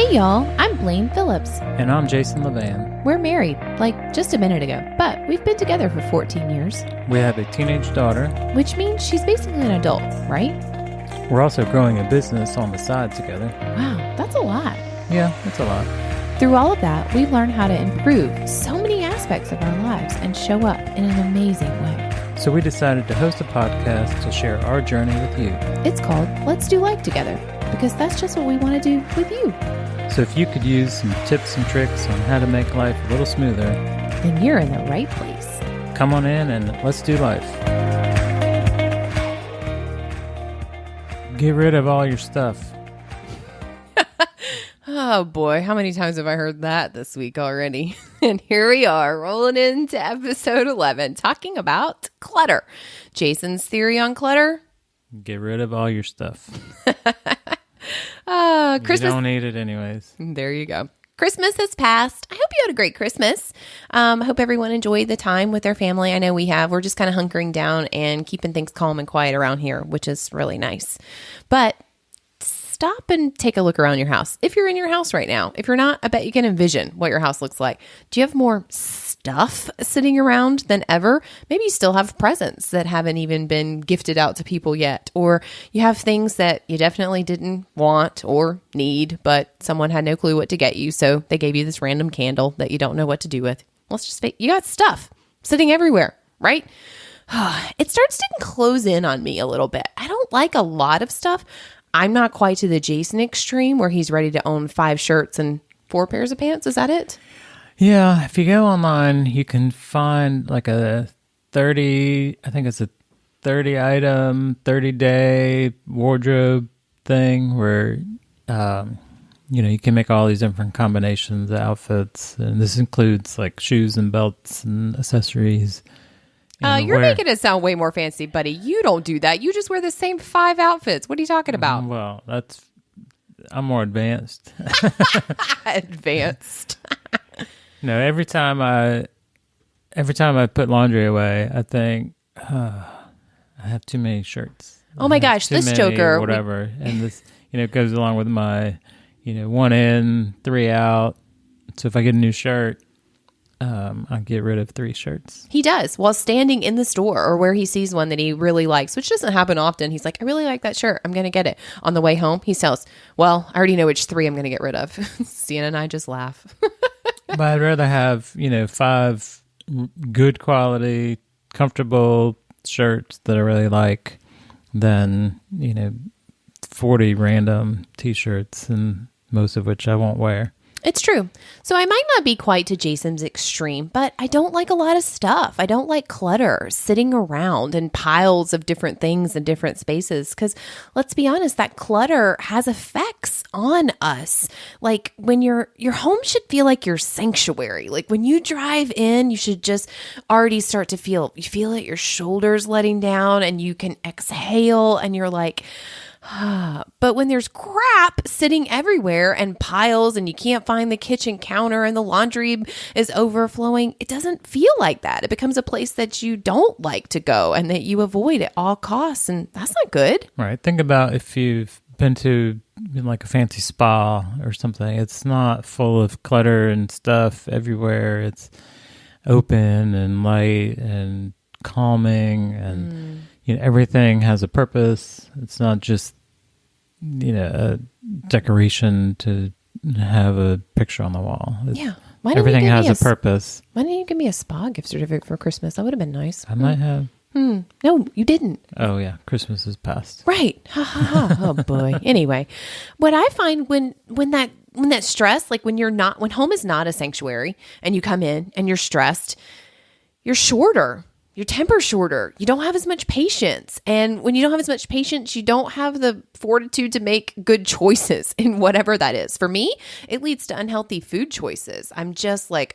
Hey y'all, I'm Blaine Phillips. And I'm Jason-LeVan. We're married, like just a minute ago, but we've been together for 14 years. We have a teenage daughter. Which means she's basically an adult, right? We're also growing a business on the side together. Wow, that's a lot. Yeah, that's a lot. Through all of that, we've learned how to improve so many aspects of our lives and show up in an amazing way. So we decided to host a podcast to share our journey with you. It's called Let's Do Life Together, because that's just what we want to do with you. So if you could use some tips and tricks on how to make life a little smoother, then you're in the right place. come on in and let's do life. Get rid of all your stuff. Oh boy, how many times have I heard that this week already? And here we are, rolling into episode 11, talking about clutter. Jason's theory on clutter? Get rid of all your stuff. Christmas. You don't need it anyways. There you go. Christmas has passed. I hope you had a great Christmas. I hope everyone enjoyed the time with their family. I know we have. We're just kind of hunkering down and keeping things calm and quiet around here, which is really nice. But stop and take a look around your house. If you're in your house right now, if you're not, I bet you can envision what your house looks like. Do you have more stuff sitting around than ever? Maybe you still have presents that haven't even been gifted out to people yet, or you have things that you definitely didn't want or need, but someone had no clue what to get you, so they gave you this random candle that you don't know what to do with. Let's just say you got stuff sitting everywhere, right? It starts to close in on me a little bit. I don't like a lot of stuff. I'm not quite to the Jason extreme where he's ready to own 5 shirts and 4 pairs of pants. Is that it? Yeah, if you go online, you can find like a 30 item, 30-day wardrobe thing where, you can make all these different combinations of outfits. And this includes like shoes and belts and accessories. You're making it sound way more fancy, buddy. You don't do that. You just wear the same 5 outfits. What are you talking about? Well, I'm more advanced. Advanced. No, every time I put laundry away, I think, I have too many shirts. Oh my gosh, this joker. Whatever. And this, goes along with my, 1 in, 3 out. So if I get a new shirt, I get rid of 3 shirts. He does while standing in the store or where he sees one that he really likes, which doesn't happen often. He's like, I really like that shirt. I'm going to get it. On the way home, he tells, well, I already know which 3 I'm going to get rid of. Sienna and I just laugh. But I'd rather have, 5 good quality, comfortable shirts that I really like than, 40 random t-shirts, and most of which I won't wear. It's true. So I might not be quite to Jason's extreme, but I don't like a lot of stuff. I don't like clutter sitting around in piles of different things in different spaces. Because let's be honest, that clutter has effects on us. Like when your home should feel like your sanctuary. Like when you drive in, you should just already start to feel it, your shoulders letting down, and you can exhale and you're like, but when there's crap sitting everywhere and piles and you can't find the kitchen counter and the laundry is overflowing, it doesn't feel like that. It becomes a place that you don't like to go and that you avoid at all costs. And that's not good. Right. Think about if you've been to like a fancy spa or something. It's not full of clutter and stuff everywhere. It's open and light and calming and everything has a purpose. It's not just, a decoration to have a picture on the wall. Everything has a purpose. Why didn't you give me a spa gift certificate for Christmas? That would have been nice. I might have. No, you didn't. Oh, yeah. Christmas is past. Right. Ha ha ha. Oh, boy. Anyway, what I find when that stress, like when home is not a sanctuary and you come in and you're stressed, you're shorter. Your temper's shorter. You don't have as much patience. And when you don't have as much patience, you don't have the fortitude to make good choices in whatever that is. For me, it leads to unhealthy food choices. I'm just like,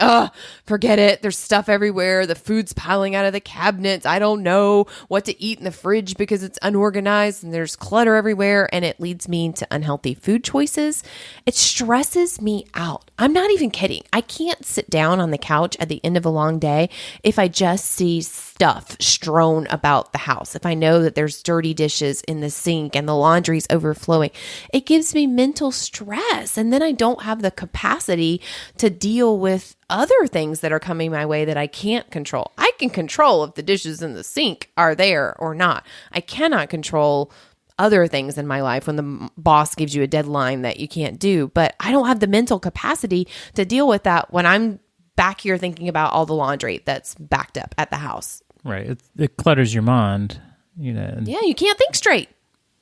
forget it. There's stuff everywhere. The food's piling out of the cabinets. I don't know what to eat in the fridge because it's unorganized and there's clutter everywhere. And it leads me to unhealthy food choices. It stresses me out. I'm not even kidding. I can't sit down on the couch at the end of a long day if I just see stuff strewn about the house, if I know that there's dirty dishes in the sink and the laundry's overflowing, it gives me mental stress. And then I don't have the capacity to deal with other things that are coming my way that I can't control. I can control if the dishes in the sink are there or not. I cannot control other things in my life when the boss gives you a deadline that you can't do, but I don't have the mental capacity to deal with that when I'm back here thinking about all the laundry that's backed up at the house. Right. It clutters your mind, Yeah, you can't think straight.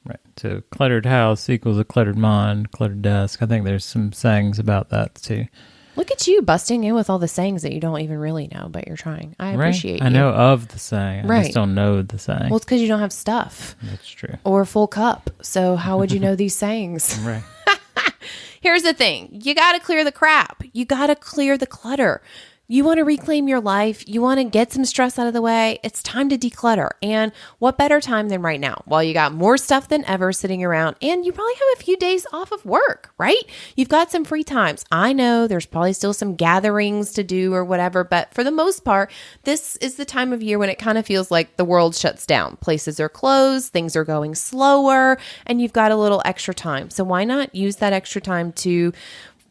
Right. So cluttered house equals a cluttered mind, cluttered desk. I think there's some sayings about that too. Look at you busting in with all the sayings that you don't even really know, but you're trying. I appreciate you. I know of the saying. I just don't know the saying. Well, it's because you don't have stuff. That's true. Or a full cup. So how would you know these sayings? Right. Here's the thing. You got to clear the crap. You got to clear the clutter. You want to reclaim your life. You want to get some stress out of the way. It's time to declutter. And what better time than right now? While you got more stuff than ever sitting around and you probably have a few days off of work, right? You've got some free times. I know there's probably still some gatherings to do or whatever, but for the most part, this is the time of year when it kind of feels like the world shuts down. Places are closed, things are going slower, and you've got a little extra time. So why not use that extra time to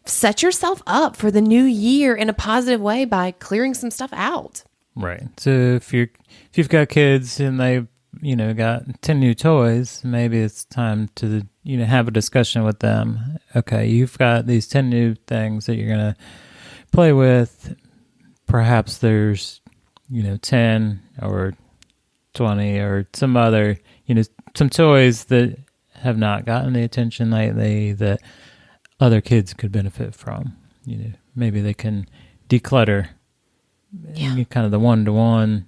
set yourself up for the new year in a positive way by clearing some stuff out. Right. So if you've got kids and they, got 10 new toys, maybe it's time to, have a discussion with them. Okay, you've got these 10 new things that you're going to play with. Perhaps there's, 10 or 20 or some other, some toys that have not gotten the attention lately that other kids could benefit from. Maybe they can declutter. Kind of the one-to-one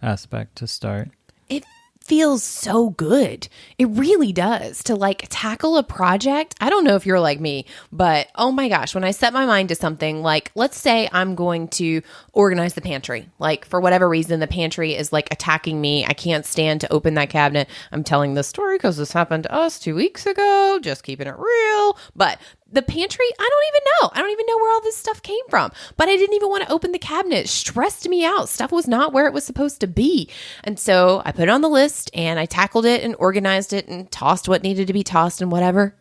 aspect to start. It feels so good. It really does to tackle a project. I don't know if you're like me, but oh my gosh, when I set my mind to something, let's say I'm going to organize the pantry. For whatever reason, the pantry is attacking me. I can't stand to open that cabinet. I'm telling this story because this happened to us 2 weeks ago, just keeping it real. But the pantry, I don't even know. I don't even know where all this stuff came from. But I didn't even want to open the cabinet. It stressed me out. Stuff was not where it was supposed to be. And so I put it on the list and I tackled it and organized it and tossed what needed to be tossed and whatever.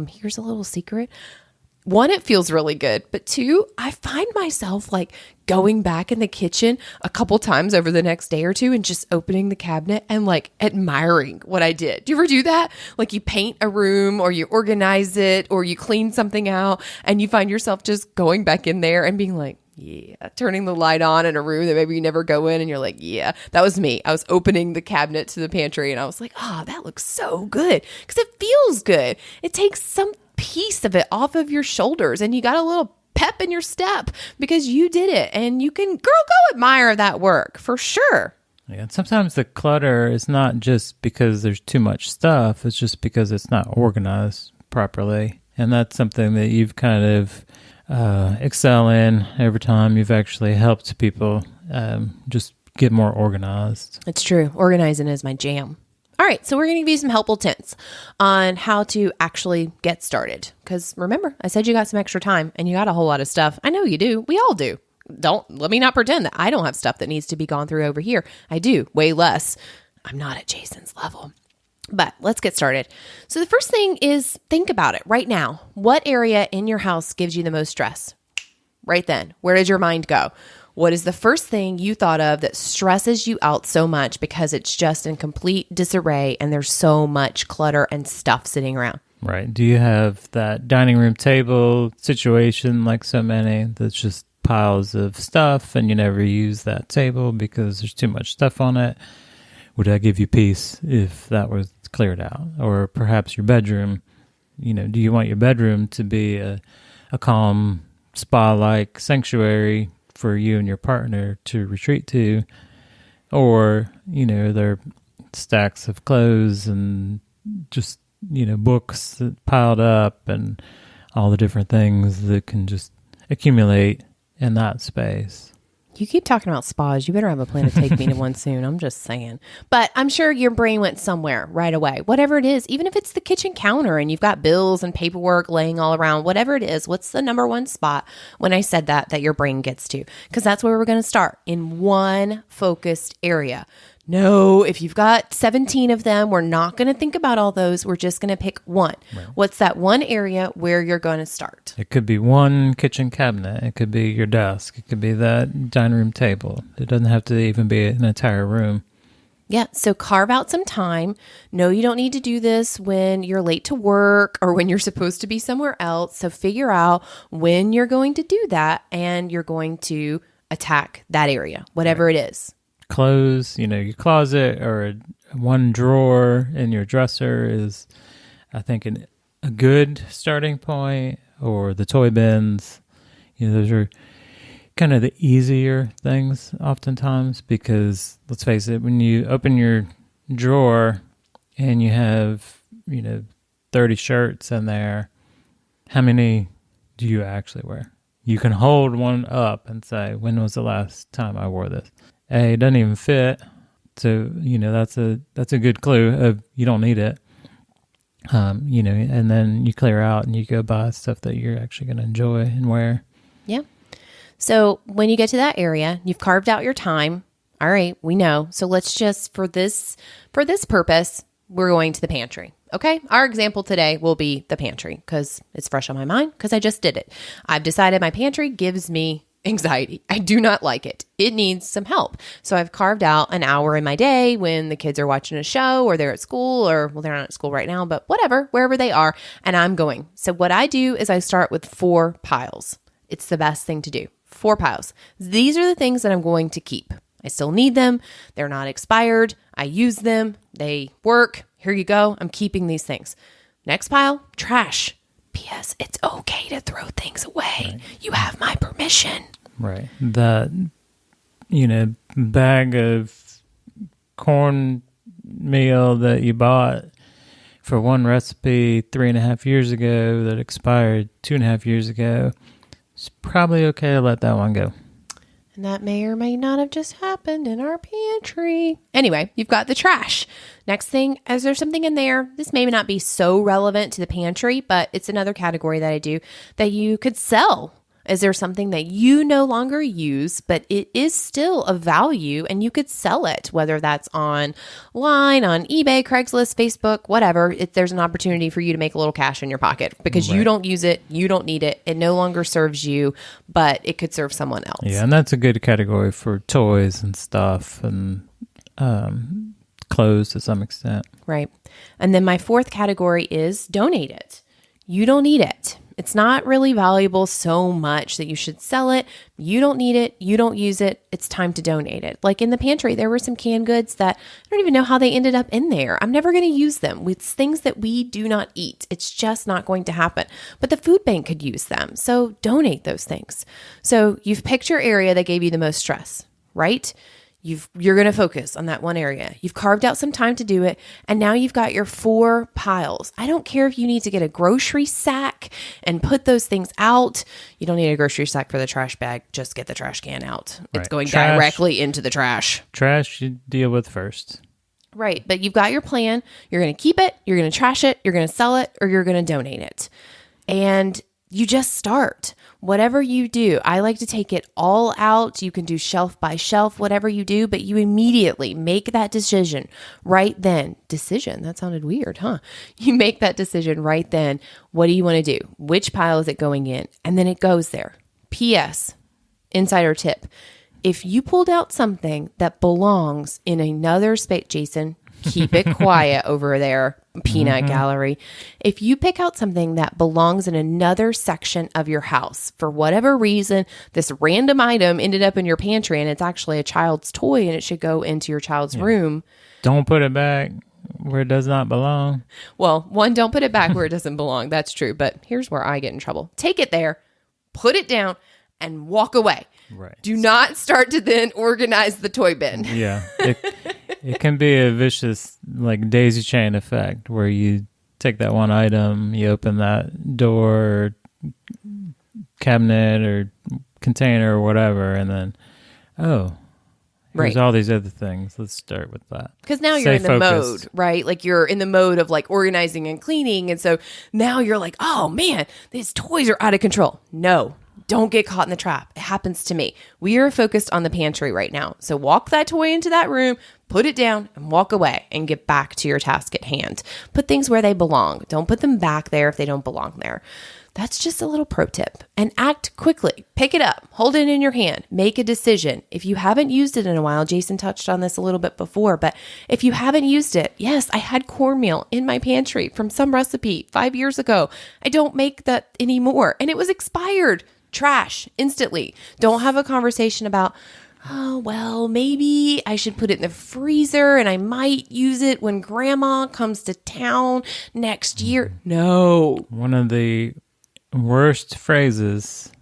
Here's a little secret. 1, it feels really good. But 2, I find myself going back in the kitchen a couple times over the next day or two and just opening the cabinet and admiring what I did. Do you ever do that? You paint a room or you organize it or you clean something out and you find yourself just going back in there and being yeah, turning the light on in a room that maybe you never go in and you're yeah, that was me. I was opening the cabinet to the pantry and I was that looks so good because it feels good. It takes some piece of it off of your shoulders and you got a little pep in your step because you did it and you can go admire that work for sure. Yeah, and sometimes the clutter is not just because there's too much stuff, it's just because it's not organized properly. And that's something that you've kind of excel in over time. You've actually helped people just get more organized. It's true. Organizing is my jam. All right, so we're going to give you some helpful tips on how to actually get started. Because remember, I said you got some extra time and you got a whole lot of stuff. I know you do. We all do. Let me not pretend that I don't have stuff that needs to be gone through over here. I do, way less. I'm not at Jason's level. But let's get started. So the first thing is think about it right now. What area in your house gives you the most stress? Right then, where did your mind go? What is the first thing you thought of that stresses you out so much because it's just in complete disarray and there's so much clutter and stuff sitting around? Right. Do you have that dining room table situation like so many that's just piles of stuff and you never use that table because there's too much stuff on it? Would that give you peace if that was cleared out? Or perhaps your bedroom, do you want your bedroom to be a calm spa-like sanctuary for you and your partner to retreat to? Or, there are stacks of clothes and just, books that piled up and all the different things that can just accumulate in that space. You keep talking about spas. You better have a plan to take me to one soon. I'm just saying. But I'm sure your brain went somewhere right away. Whatever it is, even if it's the kitchen counter and you've got bills and paperwork laying all around, whatever it is, what's the number one spot when I said that your brain gets to? Because that's where we're going to start, in one focused area. No, if you've got 17 of them, we're not going to think about all those. We're just going to pick one. Right. What's that one area where you're going to start? It could be one kitchen cabinet. It could be your desk. It could be that dining room table. It doesn't have to even be an entire room. Yeah, so carve out some time. No, you don't need to do this when you're late to work or when you're supposed to be somewhere else. So figure out when you're going to do that and you're going to attack that area, whatever it is. Clothes, your closet or one drawer in your dresser is, I think, a good starting point, or the toy bins. Those are kind of the easier things oftentimes, because let's face it, when you open your drawer and you have, 30 shirts in there, how many do you actually wear? You can hold one up and say, when was the last time I wore this? It doesn't even fit. So, that's a good clue of you don't need it. And then you clear out and you go buy stuff that you're actually going to enjoy and wear. Yeah. So when you get to that area, you've carved out your time. All right, we know. So let's just, for this purpose, we're going to the pantry. Okay. Our example today will be the pantry because it's fresh on my mind because I just did it. I've decided my pantry gives me anxiety. I do not like it. It needs some help. So I've carved out an hour in my day when the kids are watching a show or they're at school, or, well, they're not at school right now, but whatever, wherever they are, and I'm going. So what I do is I start with 4 piles. It's the best thing to do. 4 piles. These are the things that I'm going to keep. I still need them. They're not expired. I use them. They work. Here you go. I'm keeping these things. Next pile, trash. P.S. It's okay to throw things away. Right. You have my permission. Right. That, bag of cornmeal that you bought for one recipe 3.5 years ago that expired 2.5 years ago, it's probably okay to let that one go. And that may or may not have just happened in our pantry. Anyway, you've got the trash. Next thing, is there something in there? This may not be so relevant to the pantry, but it's another category that I do that you could sell. Is there something that you no longer use, but it is still of value and you could sell it, whether that's online, on eBay, Craigslist, Facebook, whatever. There's an opportunity for you to make a little cash in your pocket because you don't use it, you don't need it, it no longer serves you, but it could serve someone else. Yeah, and that's a good category for toys and stuff and clothes to some extent. Right. And then my 4th category is donate it. You don't need it. It's not really valuable so much that you should sell it. You don't need it. You don't use it. It's time to donate it. Like in the pantry, there were some canned goods that I don't even know how they ended up in there. I'm never going to use them. It's things that we do not eat. It's just not going to happen. But the food bank could use them. So donate those things. So you've picked your area that gave you the most stress, right? You're going to focus on that one area. You've carved out some time to do it. And now you've got your 4 piles. I don't care if you need to get a grocery sack and put those things out. You don't need a grocery sack for the trash bag. Just get the trash can out. Right. It's going directly into the trash. Trash you deal with first. Right. But you've got your plan. You're going to keep it. You're going to trash it. You're going to sell it, or you're going to donate it. And you just start. Whatever you do, I like to take it all out. You can do shelf by shelf, whatever you do, but you immediately make that decision right then. Decision? That sounded weird, huh? You make that decision right then. What do you want to do? Which pile is it going in? And then it goes there. P.S. Insider tip. If you pulled out something that belongs in another space, Jason, keep it quiet over there. Peanut gallery. If you pick out something that belongs in another section of your house, for whatever reason, this random item ended up in your pantry and it's actually a child's toy and it should go into your child's room. Don't put it back where it does not belong. Well, one, don't put it back where it doesn't belong. That's true. But here's where I get in trouble. Take it there, put it down, and walk away. Right. Do not start to then organize the toy bin. Yeah. It can be a vicious, like, daisy chain effect where you take that one item, you open that door, or cabinet, or container, or whatever, and then, oh, Right. there's all these other things. Let's start with that. Because now you're Stay in the focused. mode, right? Like you're in the mode of like organizing and cleaning. And so now you're like, oh man, these toys are out of control. No, don't get caught in the trap. It happens to me. We are focused on the pantry right now. So walk that toy into that room, put it down and walk away and get back to your task at hand. Put things where they belong. Don't put them back there if they don't belong there. That's just a little pro tip. And act quickly. Pick it up. Hold it in your hand. Make a decision. If you haven't used it in a while, Jason touched on this a little bit before, but if you haven't used it, yes, I had cornmeal in my pantry from some recipe 5 years ago. I don't make that anymore. And it was expired. Trash instantly. Don't have a conversation about, oh, well, maybe I should put it in the freezer and I might use it when grandma comes to town next year. No. One of the worst phrases,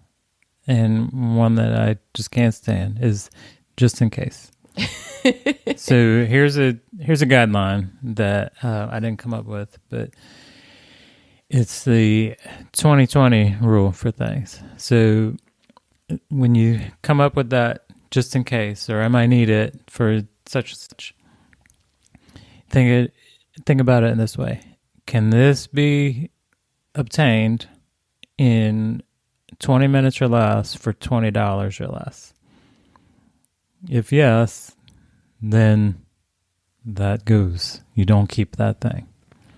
and one that I just can't stand, is just in case. So here's a guideline that I didn't come up with, but it's the 2020 rule for things. So when you come up with that just in case, or I might need it for such and such, think about it in this way. Can this be obtained in 20 minutes or less for $20 or less? If yes, then that goes. You don't keep that thing.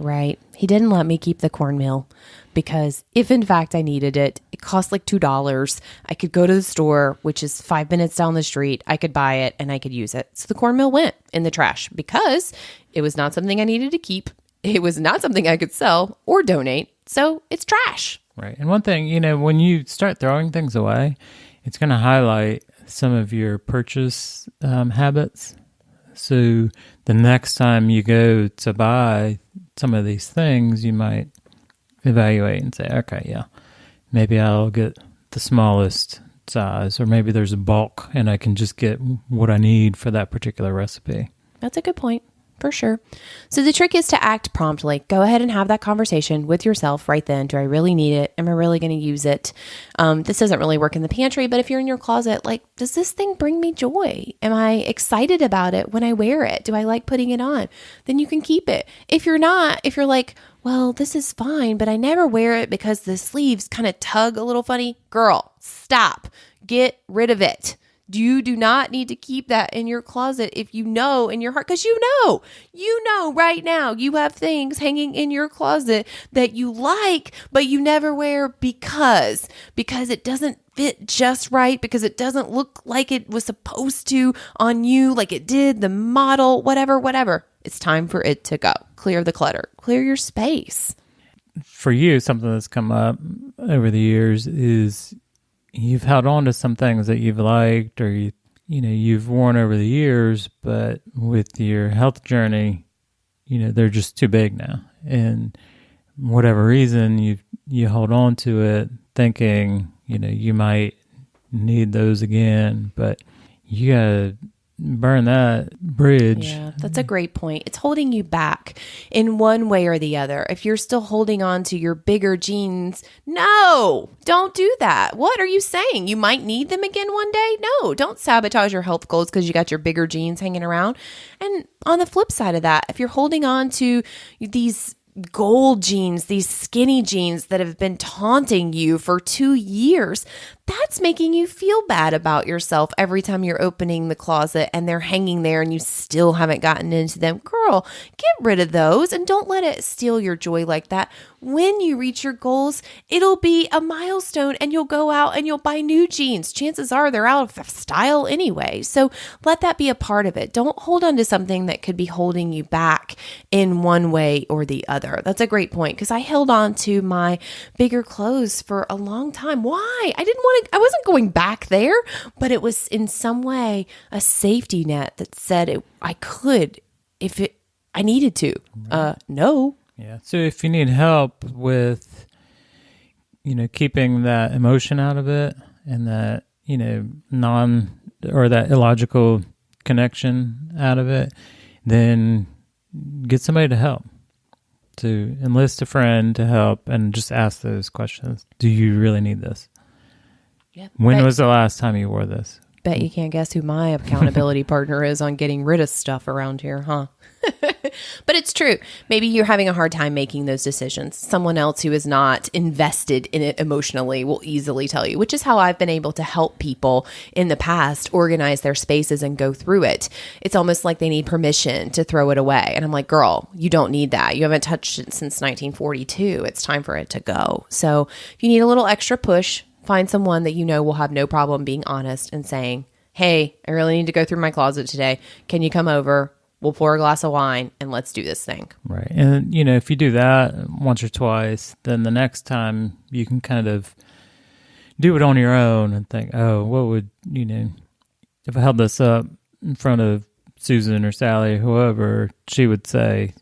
Right. He didn't let me keep the cornmeal because if in fact I needed it, it cost like $2. I could go to the store, which is 5 minutes down the street. I could buy it and I could use it. So the cornmeal went in the trash because it was not something I needed to keep. It was not something I could sell or donate. So it's trash. Right. And one thing, when you start throwing things away, it's going to highlight some of your purchase habits. So the next time you go to buy some of these things, you might evaluate and say, okay, yeah, maybe I'll get the smallest size, or maybe there's a bulk and I can just get what I need for that particular recipe. That's a good point. For sure. So the trick is to act promptly. Go ahead and have that conversation with yourself right then. Do I really need it? Am I really going to use it? This doesn't really work in the pantry, but if you're in your closet, like, does this thing bring me joy? Am I excited about it when I wear it? Do I like putting it on? Then you can keep it. If you're not, if you're like, well, this is fine, but I never wear it because the sleeves kind of tug a little funny. Girl, stop. Get rid of it. You do not need to keep that in your closet if you know in your heart, because you know right now you have things hanging in your closet that you like, but you never wear because it doesn't fit just right, because it doesn't look like it was supposed to on you, like it did, the model, whatever. It's time for it to go. Clear the clutter, clear your space. For you, something that's come up over the years is you've held on to some things that you've liked or you've worn over the years, but with your health journey, they're just too big now. And whatever reason, you hold on to it thinking, you might need those again, but you gotta burn that bridge. Yeah, that's a great point. It's holding you back in one way or the other. If you're still holding on to your bigger jeans, no, don't do that. What are you saying? You might need them again one day? No, don't sabotage your health goals because you got your bigger jeans hanging around. And on the flip side of that, if you're holding on to these gold jeans, these skinny jeans that have been taunting you for 2 years, that's making you feel bad about yourself every time you're opening the closet and they're hanging there and you still haven't gotten into them. Girl, get rid of those and don't let it steal your joy like that. When you reach your goals, it'll be a milestone and you'll go out and you'll buy new jeans. Chances are they're out of style anyway. So let that be a part of it. Don't hold on to something that could be holding you back in one way or the other. That's a great point, because I held on to my bigger clothes for a long time. Why? I wasn't going back there, but it was in some way a safety net that said I could if I needed to. No. Yeah. So if you need help with, keeping that emotion out of it and that, that illogical connection out of it, then get somebody to help. To enlist a friend to help and just ask those questions. Do you really need this? Yeah. When was the last time you wore this? Bet you can't guess who my accountability partner is on getting rid of stuff around here, huh? But it's true. Maybe you're having a hard time making those decisions. Someone else who is not invested in it emotionally will easily tell you, which is how I've been able to help people in the past organize their spaces and go through it. It's almost like they need permission to throw it away. And I'm like, girl, you don't need that. You haven't touched it since 1942. It's time for it to go. So if you need a little extra push, find someone that you know will have no problem being honest and saying, hey, I really need to go through my closet today. Can you come over? We'll pour a glass of wine and let's do this thing. Right. And, if you do that once or twice, then the next time you can kind of do it on your own and think, oh, what would, if I held this up in front of Susan or Sally or whoever, she would say,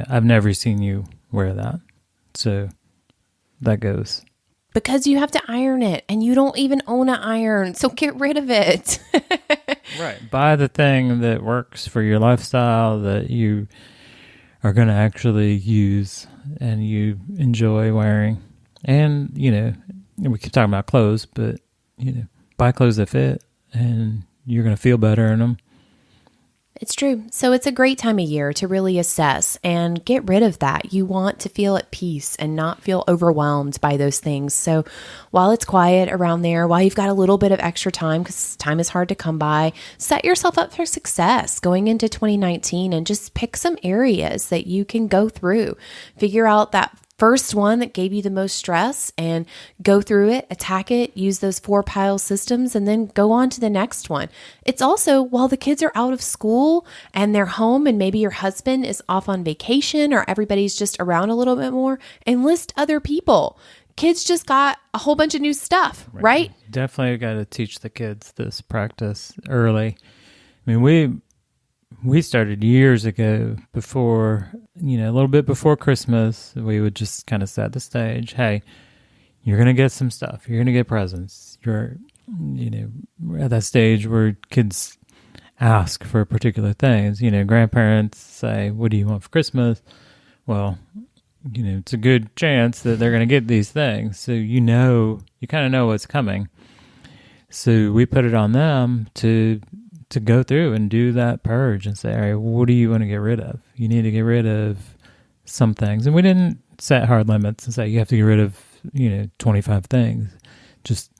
I've never seen you wear that. So that goes. Because you have to iron it and you don't even own an iron. So get rid of it. Right. Buy the thing that works for your lifestyle that you are going to actually use and you enjoy wearing. And, we keep talking about clothes, but, buy clothes that fit and you're going to feel better in them. It's true. So it's a great time of year to really assess and get rid of that. You want to feel at peace and not feel overwhelmed by those things. So while it's quiet around there, while you've got a little bit of extra time, because time is hard to come by, set yourself up for success going into 2019 and just pick some areas that you can go through. Figure out that first one that gave you the most stress and go through it, attack it, use those 4-pile systems, and then go on to the next one. It's also while the kids are out of school and they're home and maybe your husband is off on vacation or everybody's just around a little bit more, enlist other people. Kids just got a whole bunch of new stuff, right? Definitely got to teach the kids this practice early. I mean, we started years ago before, a little bit before Christmas, we would just kind of set the stage. Hey, you're going to get some stuff. You're going to get presents. You're, at that stage where kids ask for particular things. Grandparents say, what do you want for Christmas? Well, it's a good chance that they're going to get these things. So, you kind of know what's coming. So we put it on them to go through and do that purge and say, all right, what do you want to get rid of? You need to get rid of some things. And we didn't set hard limits and say you have to get rid of, 25 things. Just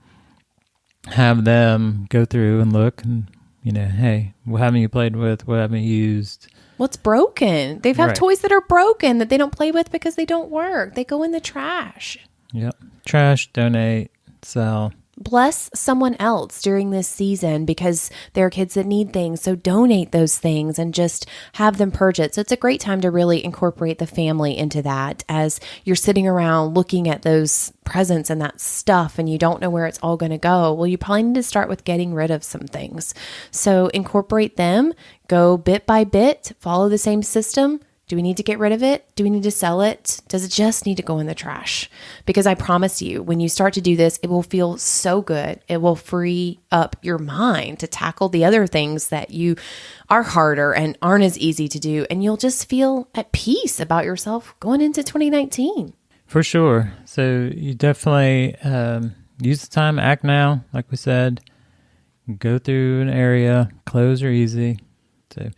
have them go through and look and, hey, what haven't you played with? What haven't you used? What's broken? They've have toys that are broken that they don't play with because they don't work. They go in the trash. Yep. Trash, donate, sell. Bless someone else during this season because there are kids that need things. So donate those things and just have them purge it. So it's a great time to really incorporate the family into that as you're sitting around looking at those presents and that stuff and you don't know where it's all going to go. Well, you probably need to start with getting rid of some things. So incorporate them, go bit by bit, follow the same system. Do we need to get rid of it? Do we need to sell it? Does it just need to go in the trash? Because I promise you, when you start to do this, it will feel so good. It will free up your mind to tackle the other things that you are harder and aren't as easy to do. And you'll just feel at peace about yourself going into 2019. For sure. So you definitely use the time, act now, like we said. Go through an area. Clothes are easy. So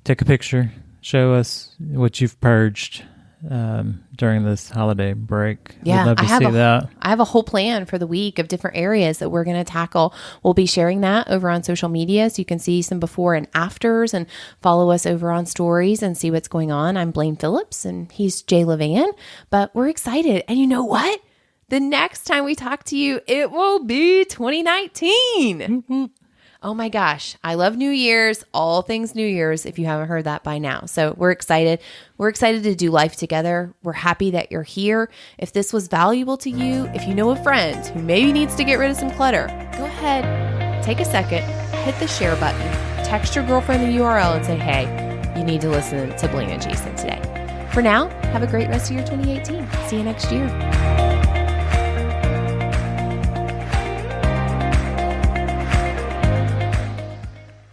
take a picture. Show us what you've purged during this holiday break. Yeah, we'd love to see that. I have a whole plan for the week of different areas that we're going to tackle. We'll be sharing that over on social media so you can see some before and afters and follow us over on stories and see what's going on. I'm Blaine Phillips and he's Phillips-LeVan, but we're excited. And you know what? The next time we talk to you, it will be 2019. Mm-hmm. Oh my gosh. I love New Year's, all things New Year's, if you haven't heard that by now. So we're excited. We're excited to do life together. We're happy that you're here. If this was valuable to you, if you know a friend who maybe needs to get rid of some clutter, go ahead, take a second, hit the share button, text your girlfriend the URL and say, hey, you need to listen to Blaine and Jason today. For now, have a great rest of your 2018. See you next year.